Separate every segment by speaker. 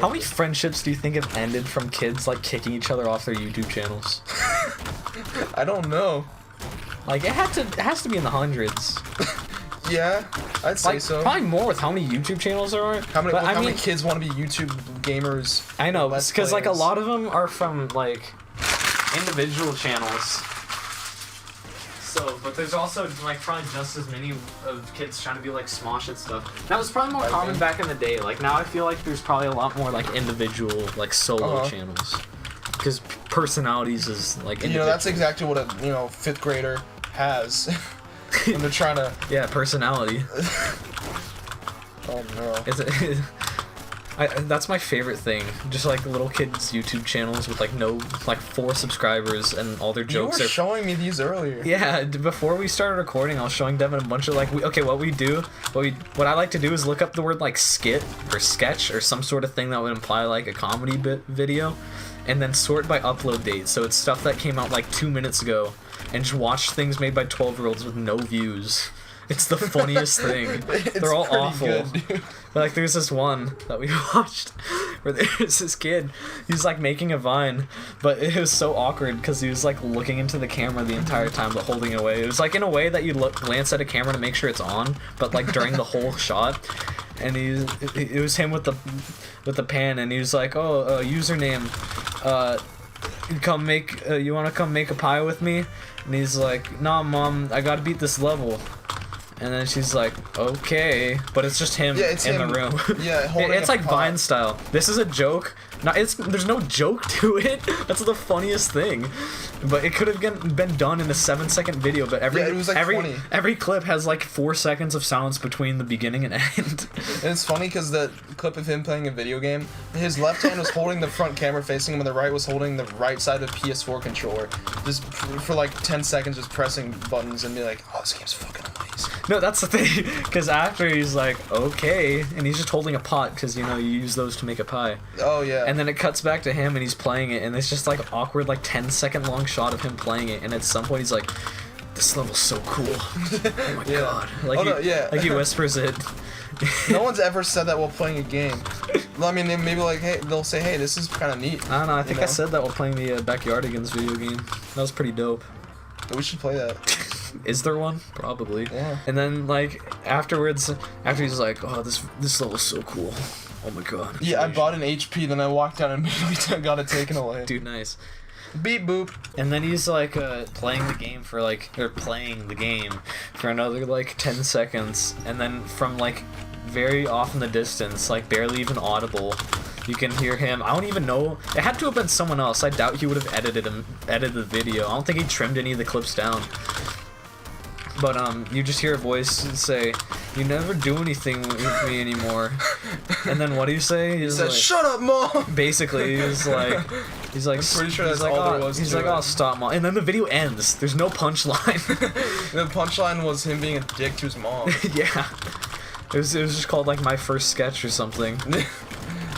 Speaker 1: How many friendships do you think have ended from kids like kicking each other off their YouTube channels?
Speaker 2: I don't know.
Speaker 1: Like it has to be in the hundreds.
Speaker 2: Yeah, I'd say
Speaker 1: Like,
Speaker 2: so.
Speaker 1: probably more with how many YouTube channels there are.
Speaker 2: How many kids want to be YouTube gamers?
Speaker 1: I know, because like a
Speaker 2: players?
Speaker 1: lot of them are from like individual channels. So, but there's also like probably just as many of kids trying to be like Smosh and stuff. That was probably more common back in the day. Like now, I feel like there's probably a lot more like individual like solo channels, because personalities is like individual.
Speaker 2: You know, that's exactly what a 5th grader has. When they're trying to...
Speaker 1: Yeah, personality.
Speaker 2: Oh no.
Speaker 1: That's my favorite thing. Just like little kids' YouTube channels with like 4 subscribers and all their jokes
Speaker 2: You were showing me these earlier.
Speaker 1: Yeah, before we started recording, I was showing Devin a bunch of like what I like to do is look up the word like skit or sketch or some sort of thing that would imply like a comedy video, and then sort by upload date. So it's stuff that came out like 2 minutes ago, and just watch things made by 12-year-olds with no views. It's the funniest thing. They're all awful.
Speaker 2: Good,
Speaker 1: like there's this one that we watched where there's this kid. He's like making a vine, but it was so awkward because he was like looking into the camera the entire time but holding it away. It was like in a way that you glance at a camera to make sure it's on, but like during the whole shot. And it was him with the pan, and he was like, "Oh, username, you wanna come make a pie with me?" And he's like, "Nah, mom, I gotta beat this level." And then she's like, "Okay," but it's just him in the room.
Speaker 2: Yeah, holding
Speaker 1: it's like Vine style. This is a joke. There's no joke to it. That's the funniest thing. But it could have been done in a 7-second video. But
Speaker 2: it was like 20.
Speaker 1: Every clip has like 4 seconds of silence between the beginning and end.
Speaker 2: And it's funny because the clip of him playing a video game, his left hand was holding the front camera facing him, and the right was holding the right side of the PS4 controller. Just for like 10 seconds, just pressing buttons and be like, "Oh, this game's fucking amazing."
Speaker 1: No, that's the thing. Because after he's like, "Okay," and he's just holding a pot because you use those to make a pie.
Speaker 2: Oh yeah.
Speaker 1: And then it cuts back to him and he's playing it, and it's just like awkward, like 10-second long shot of him playing it, and at some point he's like, "This level's so cool." Oh my god. Like he whispers it.
Speaker 2: No one's ever said that while playing a game. I mean, maybe like, hey, they'll say, "Hey, this is kind of neat."
Speaker 1: I don't know, I think I said that while playing the Backyardigans video game. That was pretty dope.
Speaker 2: We should play that.
Speaker 1: Is there one? Probably.
Speaker 2: Yeah.
Speaker 1: And then like afterwards, after he's like, "Oh, this level's so cool. Oh my god."
Speaker 2: Yeah, I bought an HP, then I walked down and immediately got it taken away.
Speaker 1: Dude, nice.
Speaker 2: Beep boop.
Speaker 1: And then he's like playing the game for another like 10 seconds, and then from like very off in the distance, like barely even audible, you can hear him. I don't even know. It had to have been someone else. I doubt he would have edited the video. I don't think he trimmed any of the clips down. But you just hear a voice say, "You never do anything with me anymore." And then what do you say?
Speaker 2: He says, like, "Shut up, Mom!"
Speaker 1: Basically, he's like,
Speaker 2: I'm pretty sure that's all there was to it.
Speaker 1: He's like, "Oh, stop, Mom." And then the video ends. There's no punchline.
Speaker 2: The punchline was him being a dick to his mom.
Speaker 1: Yeah. It was just called like My First Sketch or something.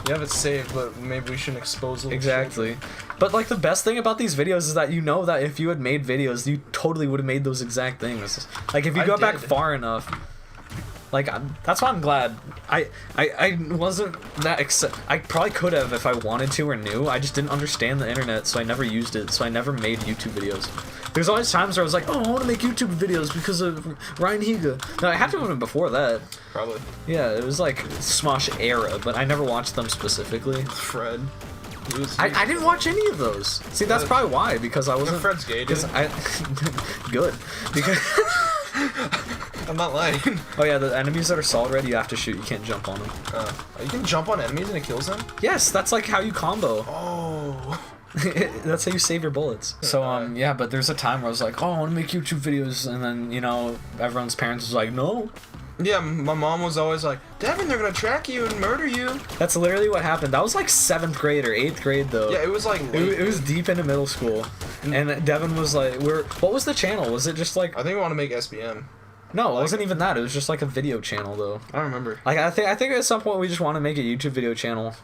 Speaker 2: You have it saved, but maybe we shouldn't expose it.
Speaker 1: Exactly. But like the best thing about these videos is that you know that if you had made videos, you totally would have made those exact things. Like if you go back far enough. Like that's why I'm glad. I wasn't that I probably could have if I wanted to or knew. I just didn't understand the internet, so I never used it. So I never made YouTube videos. There's always times where I was like, "Oh, I want to make YouTube videos because of Ryan Higa." No, I had to have been before that.
Speaker 2: Probably.
Speaker 1: Yeah, it was like Smosh era, but I never watched them specifically.
Speaker 2: Fred.
Speaker 1: I didn't watch any of those. See, that's probably why, because I wasn't.
Speaker 2: Fred's gay, dude.
Speaker 1: Good. Because.
Speaker 2: I'm not lying.
Speaker 1: Oh yeah, the enemies that are solid red, you have to shoot. You can't jump on them.
Speaker 2: You can jump on enemies and it kills them?
Speaker 1: Yes, that's like how you combo.
Speaker 2: Oh.
Speaker 1: That's how you save your bullets. So yeah, but there's a time where I was like, "Oh, I want to make YouTube videos," and then everyone's parents was like, "No."
Speaker 2: Yeah, my mom was always like, "Devin, they're gonna track you and murder you."
Speaker 1: That's literally what happened. That was like 7th grade or 8th grade though.
Speaker 2: Yeah, it was like
Speaker 1: it was deep into middle school, and Devin was like, "What was the channel? Was it just like?"
Speaker 2: I think we want to make SBM.
Speaker 1: No, it
Speaker 2: Like-
Speaker 1: wasn't even that. It was just like a video channel, though.
Speaker 2: I don't remember.
Speaker 1: Like I think at some point we just want to make a YouTube video channel,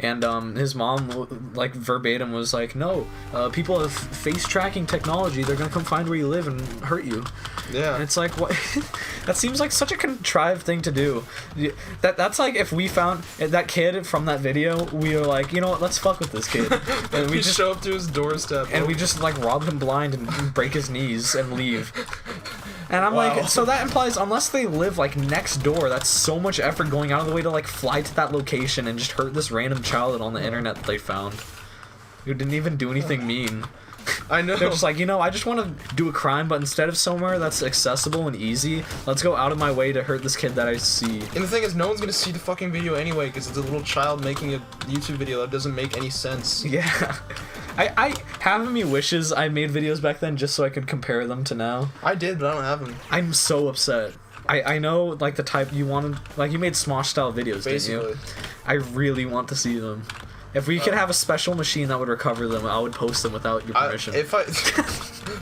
Speaker 1: and his mom like verbatim was like, no, people have face tracking technology. They're gonna come find where you live and hurt you.
Speaker 2: Yeah.
Speaker 1: And it's like, what? That seems like such a contrived thing to do. That's like if we found that kid from that video, we were like, you know what? Let's fuck with this kid, and
Speaker 2: we just show up to his doorstep
Speaker 1: and we just like rob him blind and break his knees and leave. And I'm like, so that implies unless they live like next door, that's so much effort going out of the way to like fly to that location and just hurt this random child on the internet that they found, who didn't even do anything mean.
Speaker 2: I know.
Speaker 1: They're just like, you know, I just want to do a crime, but instead of somewhere that's accessible and easy, let's go out of my way to hurt this kid that I see.
Speaker 2: And the thing is, no one's gonna see the fucking video anyway, because it's a little child making a YouTube video that doesn't make any sense.
Speaker 1: Yeah. I have me wishes I made videos back then just so I could compare them to now.
Speaker 2: I did, but I don't have them.
Speaker 1: I'm so upset. I know, like, the type you wanted, like, you made Smosh style videos,
Speaker 2: Basically.
Speaker 1: didn't you? I really want to see them. If we could have a special machine that would recover them, I would post them without your permission.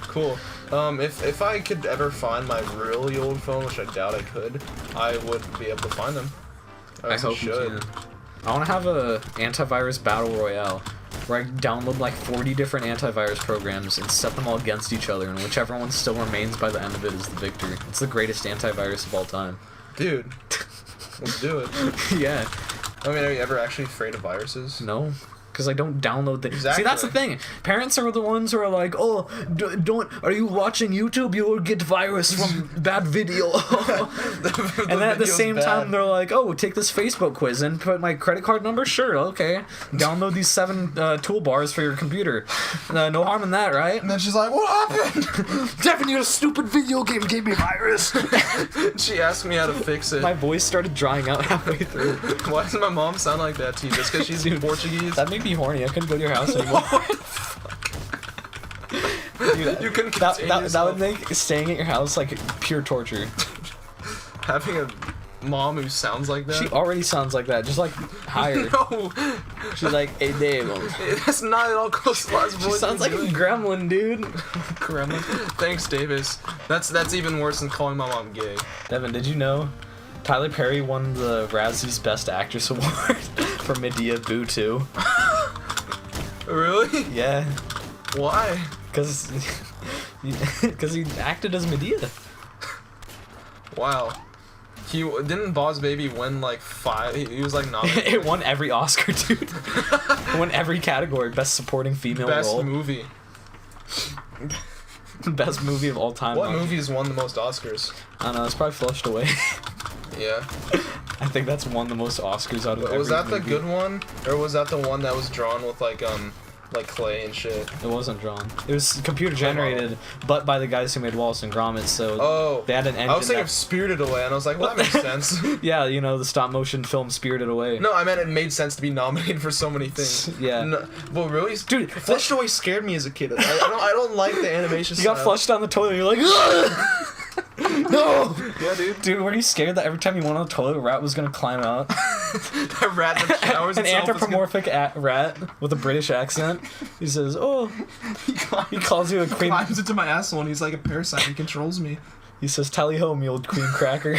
Speaker 2: Cool. If I could ever find my really old phone, which I doubt I could, I would be able to find them.
Speaker 1: I hope you can. I want to have a antivirus battle royale where I download like 40 different antivirus programs and set them all against each other, and whichever one still remains by the end of it is the victor. It's the greatest antivirus of all time.
Speaker 2: Dude, let's do it.
Speaker 1: Yeah.
Speaker 2: I mean, are you ever actually afraid of viruses?
Speaker 1: No. Because I don't download the...
Speaker 2: Exactly.
Speaker 1: See, that's the thing. Parents are the ones who are like, oh, don't... Are you watching YouTube? You will get virus from bad video. And then at the same time, they're like, oh, take this Facebook quiz and put my credit card number? Sure, okay. Download these 7 toolbars for your computer. No harm in that, right?
Speaker 2: And then she's like, what happened?
Speaker 1: Devin, your stupid video game gave me virus.
Speaker 2: She asked me how to fix it.
Speaker 1: My voice started drying out halfway through.
Speaker 2: Why does my mom sound like that to you? Just because she's Portuguese?
Speaker 1: That made me horny. I couldn't go to your house anymore. Dude,
Speaker 2: you couldn't
Speaker 1: that would make staying at your house like pure torture.
Speaker 2: Having a mom who sounds like that?
Speaker 1: She already sounds like that, just like higher.
Speaker 2: No.
Speaker 1: She's like, hey Dave.
Speaker 2: That's not at all close to last voice.
Speaker 1: She sounds like a gremlin, dude.
Speaker 2: Gremlin. Thanks, Davis. That's even worse than calling my mom gay.
Speaker 1: Devin, did you know Tyler Perry won the Razzies Best Actress Award for Medea Boo 2?
Speaker 2: Really?
Speaker 1: Yeah.
Speaker 2: Why?
Speaker 1: Because he acted as Medea.
Speaker 2: Wow. He didn't Boss Baby win like 5? He was like nominated.
Speaker 1: It won every Oscar, dude. It won every category. Best supporting female
Speaker 2: Best
Speaker 1: role.
Speaker 2: movie.
Speaker 1: Best movie of all time.
Speaker 2: What movie has won the most Oscars?
Speaker 1: I don't know. It's probably Flushed Away.
Speaker 2: Yeah.
Speaker 1: I think that's won the most Oscars out of every
Speaker 2: Was that the
Speaker 1: movie.
Speaker 2: good one, or was that the one that was drawn with like clay and shit?
Speaker 1: It wasn't drawn. It was computer generated, but by the guys who made Wallace and Gromit. So they had an engine.
Speaker 2: I was thinking of Spirited Away, and I was like, well, that makes sense.
Speaker 1: Yeah, you know, the stop motion film Spirited Away.
Speaker 2: No, I meant it made sense to be nominated for so many things.
Speaker 1: Yeah.
Speaker 2: No, well, really,
Speaker 1: Dude,
Speaker 2: Flushed Away scared me as a kid. I don't like the animation.
Speaker 1: You got flushed down the toilet. You're like, ugh! No.
Speaker 2: Yeah, dude.
Speaker 1: Dude, were you scared that every time you went on the toilet, a rat was gonna climb out?
Speaker 2: That rat that showers
Speaker 1: An anthropomorphic rat with a British accent. He says, "Oh." He calls you a cream.
Speaker 2: Climbs into my asshole, and he's like a parasite. He controls me.
Speaker 1: He says, "Tally ho, me old cream cracker."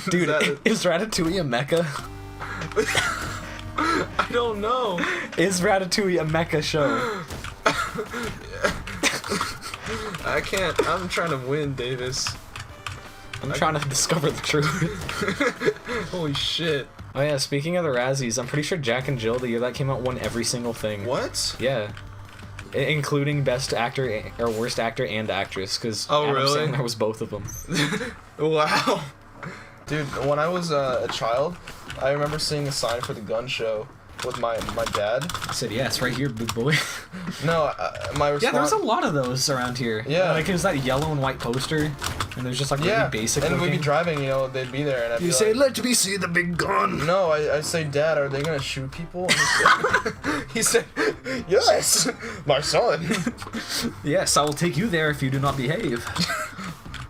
Speaker 1: Dude, is Ratatouille a mecha?
Speaker 2: I don't know.
Speaker 1: Is Ratatouille a mecha show?
Speaker 2: I can't. I'm trying to win, Davis.
Speaker 1: I'm trying to discover the truth.
Speaker 2: Holy shit.
Speaker 1: Oh yeah, speaking of the Razzies, I'm pretty sure Jack and Jill, the year that came out, won every single thing.
Speaker 2: What?
Speaker 1: Yeah. Including Best Actor or Worst Actor and Actress, because Adam Sandler was both of them.
Speaker 2: Wow. Dude, when I was a child, I remember seeing a sign for the gun show with my dad.
Speaker 1: I said, yeah, it's right here, big boy.
Speaker 2: No, my response...
Speaker 1: Yeah, there was a lot of those around here.
Speaker 2: Yeah.
Speaker 1: Like, it was that yellow and white poster, and there's just, like, really basic
Speaker 2: and
Speaker 1: looking.
Speaker 2: we'd be driving, you know, they'd be there, and I'd be
Speaker 1: say,
Speaker 2: like,
Speaker 1: let me see the big gun.
Speaker 2: No, I say, Dad, are they gonna shoot people? He said, yes, my son.
Speaker 1: Yes, I will take you there if you do not behave.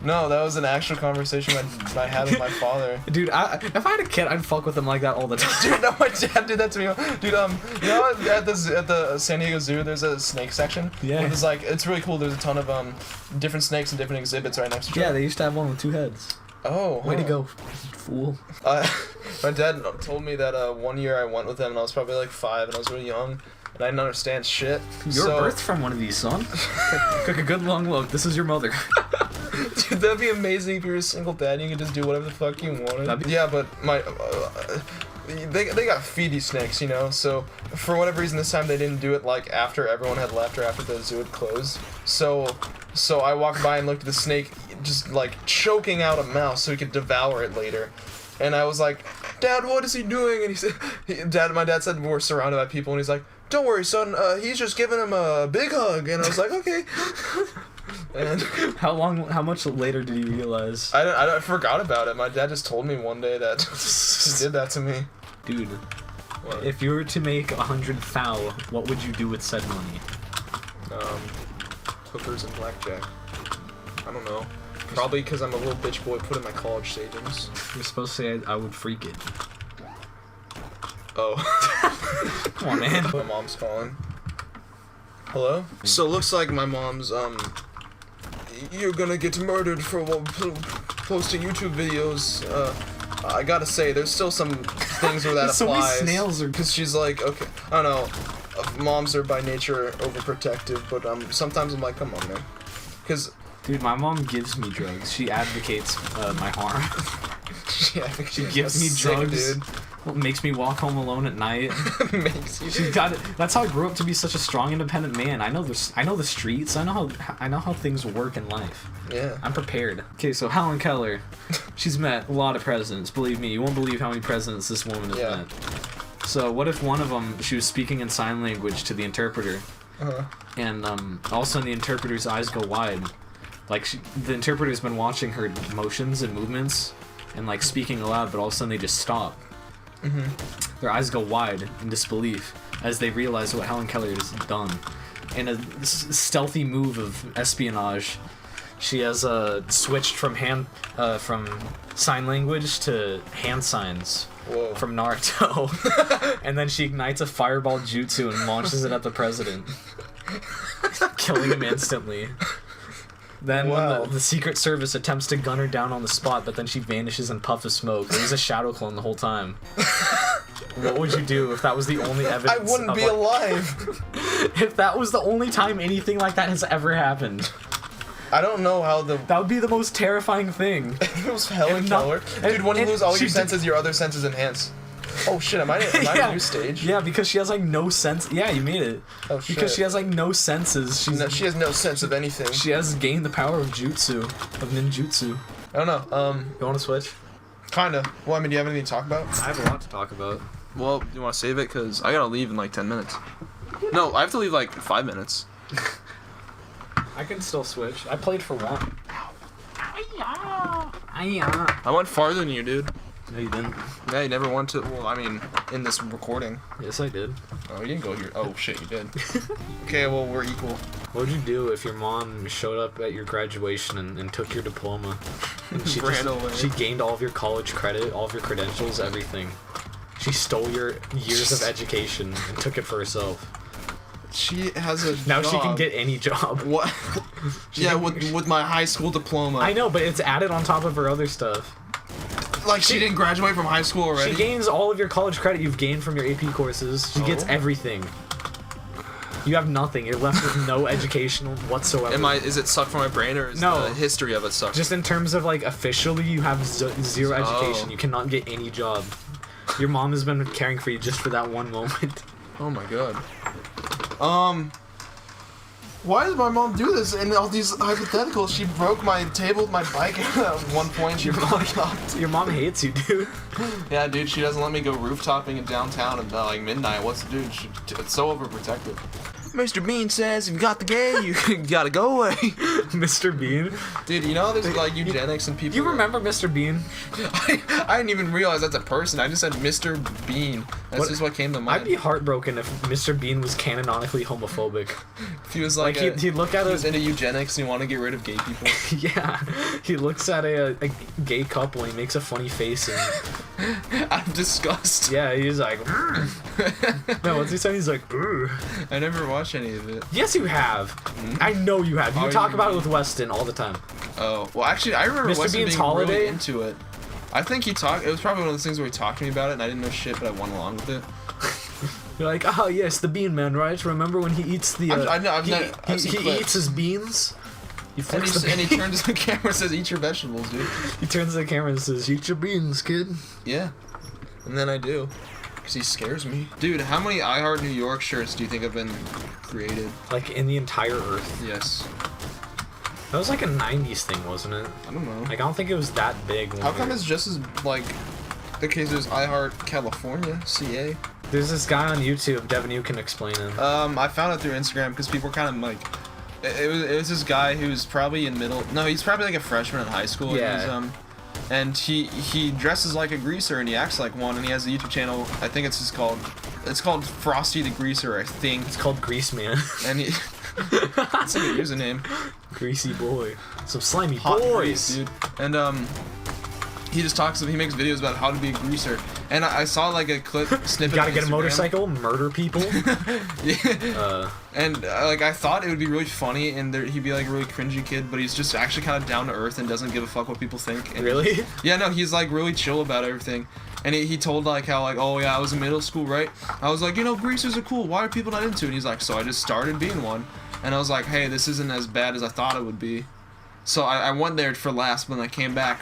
Speaker 2: No, that was an actual conversation I had with my father.
Speaker 1: Dude, if I had a kid, I'd fuck with him like that all the time.
Speaker 2: Dude, no, my dad did that to me. Dude, you know at the San Diego Zoo, there's a snake section.
Speaker 1: Yeah.
Speaker 2: Where there's like, it's really cool. There's a ton of different snakes and different exhibits right next to each other.
Speaker 1: Yeah, they used to have one with 2 heads.
Speaker 2: Oh.
Speaker 1: Way to go, fool.
Speaker 2: My dad told me that one year I went with him and I was probably like 5 and I was really young and I didn't understand shit.
Speaker 1: You were birthed from one of these, son. Took a good long look. This is your mother.
Speaker 2: Dude, that'd be amazing if you're a single dad and you could just do whatever the fuck you wanted. Yeah, but they got feedy snakes, you know, so for whatever reason this time they didn't do it like after everyone had left or after the zoo had closed. So I walked by and looked at the snake just like choking out a mouse so he could devour it later. And I was like, Dad, what is he doing? And he said, my dad said we're surrounded by people and he's like, don't worry, son, he's just giving him a big hug. And I was like, okay. And
Speaker 1: how much later did you realize?
Speaker 2: I forgot about it. My dad just told me one day that he did that to me.
Speaker 1: Dude,
Speaker 2: what?
Speaker 1: If you were to make 100 thou, what would you do with said money?
Speaker 2: Hookers and blackjack. I don't know. Probably because I'm a little bitch boy put in my college savings.
Speaker 1: You're supposed to say I would freak it.
Speaker 2: Oh.
Speaker 1: Come on, man.
Speaker 2: My mom's calling. Hello? So it looks like my mom's, you're gonna get murdered for posting YouTube videos. I gotta say, there's still some things where that applies.
Speaker 1: So many snails are...
Speaker 2: Because she's like, okay, I don't know. Moms are by nature overprotective, but sometimes I'm like, come on, man. Because...
Speaker 1: Dude, my mom gives me drugs. She advocates my harm. She gives me drugs. Dude. Makes me walk home alone at night.
Speaker 2: Makes you.
Speaker 1: She's got it. That's how I grew up to be such a strong, independent man. I know the streets. I know how things work in life.
Speaker 2: Yeah.
Speaker 1: I'm prepared. Okay, so Helen Keller, she's met a lot of presidents. Believe me, you won't believe how many presidents this woman has met. So what if one of them, she was speaking in sign language to the interpreter, and all of a sudden the interpreter's eyes go wide. Like, the interpreter's been watching her motions and movements and, like, speaking aloud, but all of a sudden they just stop. Their eyes go wide in disbelief as they realize what Helen Keller has done. In a stealthy move of espionage, she has switched from sign language to hand signs.
Speaker 2: Whoa.
Speaker 1: From Naruto. And then she ignites a fireball jutsu and launches it at the president, killing him instantly. Then when the Secret Service attempts to gun her down on the spot, but then she vanishes in puff of smoke. There's a shadow clone the whole time. What would you do if that was the only evidence?
Speaker 2: I wouldn't be alive.
Speaker 1: If that was the only time anything like that has ever happened.
Speaker 2: I don't know how
Speaker 1: That would be the most terrifying thing.
Speaker 2: It was Helen Keller. Dude, when you lose all your senses, your other senses enhance. Oh shit, am I in a new stage?
Speaker 1: Yeah, because she has like no sense. Yeah, you made it.
Speaker 2: Oh shit.
Speaker 1: Because she has like no senses.
Speaker 2: She has no sense of anything.
Speaker 1: She has gained the power of jutsu, of ninjutsu.
Speaker 2: I don't know.
Speaker 1: You want to switch?
Speaker 2: Kinda. Well, I mean, do you have anything to talk about?
Speaker 1: I have a lot to talk about.
Speaker 2: Well, you want to save it? Because I gotta leave in like 10 minutes. No, I have to leave like 5 minutes.
Speaker 1: I can still switch. I played for one.
Speaker 2: I went farther than you, dude.
Speaker 1: No, you didn't.
Speaker 2: Yeah, you never went to. Well, I mean, in this recording.
Speaker 1: Yes, I did.
Speaker 2: Oh, you didn't go here. Oh shit, you did. Okay, well, we're equal.
Speaker 1: What would you do if your mom showed up at your graduation and took your diploma? And she
Speaker 2: ran away.
Speaker 1: She gained all of your college credit, all of your credentials, everything. She stole your years of education and took it for herself.
Speaker 2: She has a
Speaker 1: Now
Speaker 2: job.
Speaker 1: she can get any job.
Speaker 2: What? Yeah, with my high school diploma.
Speaker 1: I know, but it's added on top of her other stuff.
Speaker 2: Like, she didn't graduate from high school already?
Speaker 1: She gains all of your college credit you've gained from your AP courses. She gets everything. You have nothing. You're left with no education whatsoever.
Speaker 2: Is it sucked from my brain, or is
Speaker 1: no,
Speaker 2: the history of it sucked?
Speaker 1: Just in terms of, like, officially, you have zero education. You cannot get any job. Your mom has been caring for you just for that one moment.
Speaker 2: Oh my god. Why does my mom do this? And all these hypotheticals, she broke my table with my bike at one point.
Speaker 1: Your mom hates you, dude.
Speaker 2: Yeah, dude, she doesn't let me go rooftopping in downtown at like midnight. What's the dude? It's so overprotective. Mr. Bean says if you got the gay, you gotta go away.
Speaker 1: Mr. Bean.
Speaker 2: Dude, you know there's like eugenics and people.
Speaker 1: You remember Mr. Bean?
Speaker 2: I didn't even realize that's a person. I just said Mr. Bean. That's just what came to mind.
Speaker 1: I'd be heartbroken if Mr. Bean was canonically homophobic.
Speaker 2: If he was like
Speaker 1: he'd look at
Speaker 2: he was into eugenics and he wanted to get rid of gay people.
Speaker 1: Yeah, he looks at a gay couple and he makes a funny face and
Speaker 2: I'm disgust.
Speaker 1: yeah, he's like no, what's he saying? He's like
Speaker 2: I never watched any of it.
Speaker 1: Yes, you have. I know you have. You talk about it with Weston all the time.
Speaker 2: Oh, well, actually, I remember
Speaker 1: Mr.
Speaker 2: Weston
Speaker 1: Bean's
Speaker 2: being
Speaker 1: Holiday?
Speaker 2: really into it. I think he talked. It was probably one of those things where he talked to me about it, and I didn't know shit, but I went along with it.
Speaker 1: You're like, oh yes, the Bean Man, right? Remember when he eats the? He eats his beans. He flicks
Speaker 2: and he turns to the camera and says, "Eat your vegetables, dude."
Speaker 1: He turns to the camera and says, "Eat your beans, kid."
Speaker 2: Yeah, and then I do, because he scares me. Dude, how many I Heart New York shirts do you think have been created?
Speaker 1: Like in the entire Earth?
Speaker 2: Yes.
Speaker 1: That was like a '90s thing, wasn't it?
Speaker 2: I don't know.
Speaker 1: Like I don't think it was that big.
Speaker 2: How come it's just as like? Okay, so there's I Heart California, CA.
Speaker 1: There's this guy on YouTube. Devin, you can explain him.
Speaker 2: I found it through Instagram because people were kind of like, it was this guy who's probably in middle. No, he's probably like a freshman in high school.
Speaker 1: Yeah.
Speaker 2: And he dresses like a greaser and he acts like one and he has a YouTube channel. I think it's called Frosty the Greaser. I think
Speaker 1: It's called Grease Man.
Speaker 2: And he. That's a good username.
Speaker 1: Greasy boy. Some slimy
Speaker 2: Hot
Speaker 1: boys,
Speaker 2: grease, dude. And he just he makes videos about how to be a greaser. And I saw like a clip snippet.
Speaker 1: You gotta
Speaker 2: on
Speaker 1: get
Speaker 2: Instagram.
Speaker 1: a motorcycle, murder people.
Speaker 2: Yeah. And like I thought it would be really funny, and he'd be like a really cringy kid, but he's just actually kind of down to earth and doesn't give a fuck what people think. And
Speaker 1: Really?
Speaker 2: Yeah, no, he's like really chill about everything. And he told like how like, oh yeah, I was in middle school, right? I was like, greasers are cool. Why are people not into it? And he's like, so I just started being one. And I was like, hey, this isn't as bad as I thought it would be. So I went there for last, but when I came back,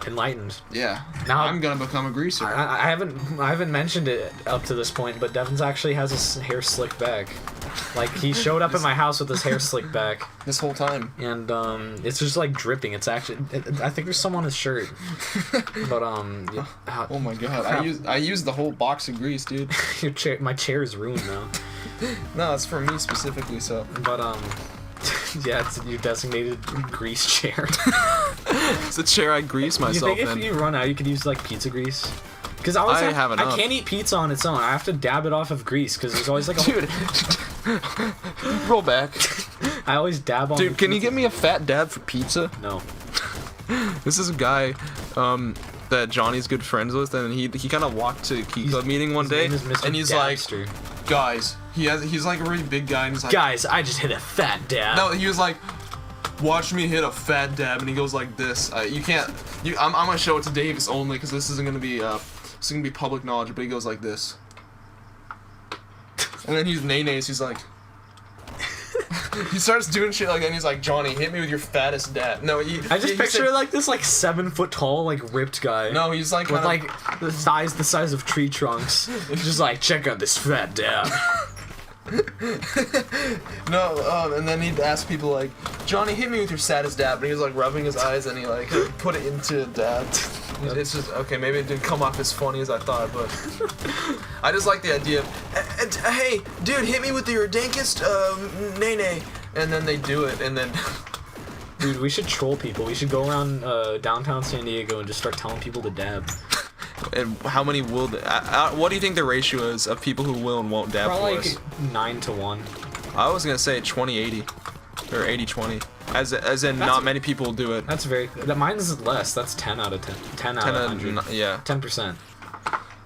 Speaker 1: Enlightened.
Speaker 2: yeah,
Speaker 1: Now
Speaker 2: I'm gonna become a greaser.
Speaker 1: I haven't mentioned it up to this point, but Devin's actually has his hair slicked back. Like he showed up at my house with his hair slicked back,
Speaker 2: This whole time.
Speaker 1: and it's just like dripping. It's actually I think there's some on his shirt, but yeah,
Speaker 2: Oh my god, I used the whole box of grease, dude.
Speaker 1: my chair is ruined now.
Speaker 2: No, it's for me specifically, so.
Speaker 1: But yeah, it's your designated grease chair.
Speaker 2: It's a chair I grease myself
Speaker 1: You think if you run out, you could use like pizza grease? Because I
Speaker 2: have enough.
Speaker 1: I can't eat pizza on its own. I have to dab it off of grease because there's always like a
Speaker 2: Dude, roll back.
Speaker 1: I always dab on.
Speaker 2: Dude, can you get me a fat dab for pizza?
Speaker 1: No.
Speaker 2: This is a guy that Johnny's good friends with, and he kind of walked to Key Club meeting one day,
Speaker 1: name is Mr.
Speaker 2: and he's
Speaker 1: Dabster.
Speaker 2: like, guys, he's like a really big guy, and he's like,
Speaker 1: Guys, I just hit a fat dab.
Speaker 2: no, he was like, watch me hit a fat dab, and he goes like this. I'm gonna show it to Davis only, because this isn't gonna be public knowledge, but he goes like this. And then he's nay-nays, he's like, he starts doing shit like that, and he's like, Johnny, hit me with your fattest dab. No,
Speaker 1: I just picture like this like 7 foot tall like ripped guy.
Speaker 2: No, he's like
Speaker 1: with like the thighs the size of tree trunks. Just like, check out this fat dab.
Speaker 2: No, and then he'd ask people like, Johnny, hit me with your saddest dab, and he was like rubbing his eyes, and he like put it into a dab. It's just, okay, maybe it didn't come off as funny as I thought, but I just like the idea of, hey, dude, hit me with your dankest nay-nay, and then they do it, and then...
Speaker 1: Dude, we should troll people. We should go around downtown San Diego and just start telling people to dab.
Speaker 2: And how many will... what do you think the ratio is of people who will and won't dab
Speaker 1: Probably
Speaker 2: for us?
Speaker 1: like 9 to 1.
Speaker 2: I was gonna say 20-80, or 80-20. As in, not many people will do it.
Speaker 1: That's very... Mine's less. That's 10 out of 10. 10 out of 100.
Speaker 2: Yeah.
Speaker 1: 10%.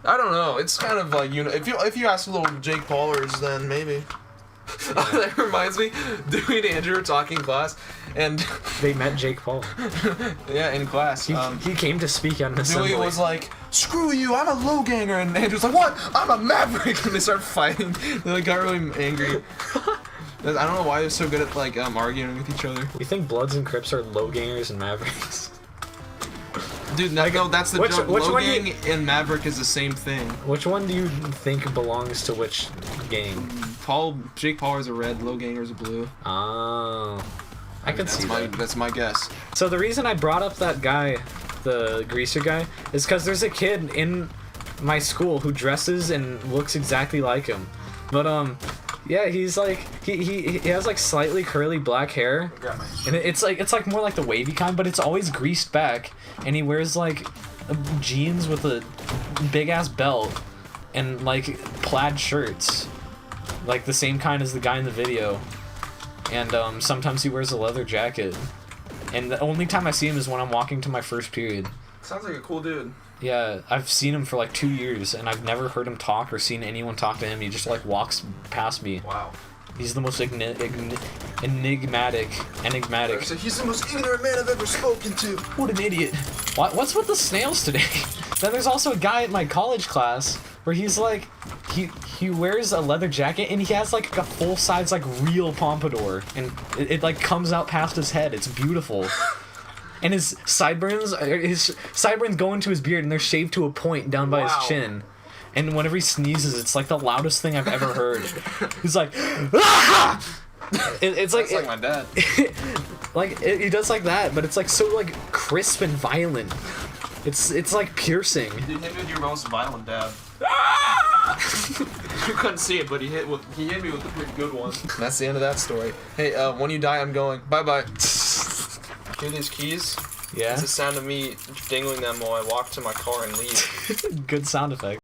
Speaker 2: I don't know. It's kind of like, if you ask little Jake Paulers, then maybe. Yeah. That reminds me, Dewey and Andrew were talking in class, and
Speaker 1: they met Jake Paul.
Speaker 2: Yeah, in class.
Speaker 1: He came to speak at an assembly.
Speaker 2: Dewey was like, "Screw you, I'm a low ganger," and Andrew's like, "What? I'm a maverick!" And they start fighting. They like got really angry. I don't know why they're so good at like arguing with each other.
Speaker 1: You think Bloods and Crips are low gangers and Mavericks?
Speaker 2: Dude, no, that's the joke. Low gang and Maverick is the same thing.
Speaker 1: Which one do you think belongs to which gang?
Speaker 2: Jake Paul is a red, low ganger is a blue.
Speaker 1: Oh, I could see that.
Speaker 2: That's my guess.
Speaker 1: So the reason I brought up that guy, the greaser guy, is because there's a kid in my school who dresses and looks exactly like him. But Yeah, he's like he has like slightly curly black hair, and it's like more like the wavy kind, but it's always greased back, and he wears like jeans with a big ass belt and like plaid shirts, like the same kind as the guy in the video, and sometimes he wears a leather jacket, and the only time I see him is when I'm walking to my first period.
Speaker 2: Sounds like a cool dude.
Speaker 1: Yeah, I've seen him for like 2 years, and I've never heard him talk or seen anyone talk to him. He just like walks past me.
Speaker 2: Wow.
Speaker 1: He's the most enigmatic.
Speaker 2: So he's the most ignorant man I've ever spoken to.
Speaker 1: What an idiot. What's with the snails today? Then there's also a guy at my college class where he's like, he wears a leather jacket and he has like a full size like real pompadour, and it like comes out past his head. It's beautiful. And his sideburns go into his beard, and they're shaved to a point down by his chin. And whenever he sneezes, it's like the loudest thing I've ever heard. He's like, ah! It's like
Speaker 2: my dad.
Speaker 1: He does like that, but it's like so like crisp and violent. It's like piercing.
Speaker 2: You hit me with your most violent dad. You couldn't see it, but he hit me with a pretty good one. And that's the end of that story. Hey, when you die, I'm going. Bye bye. Hear these keys?
Speaker 1: Yeah.
Speaker 2: It's the sound of me dingling them while I walk to my car and leave.
Speaker 1: Good sound effect.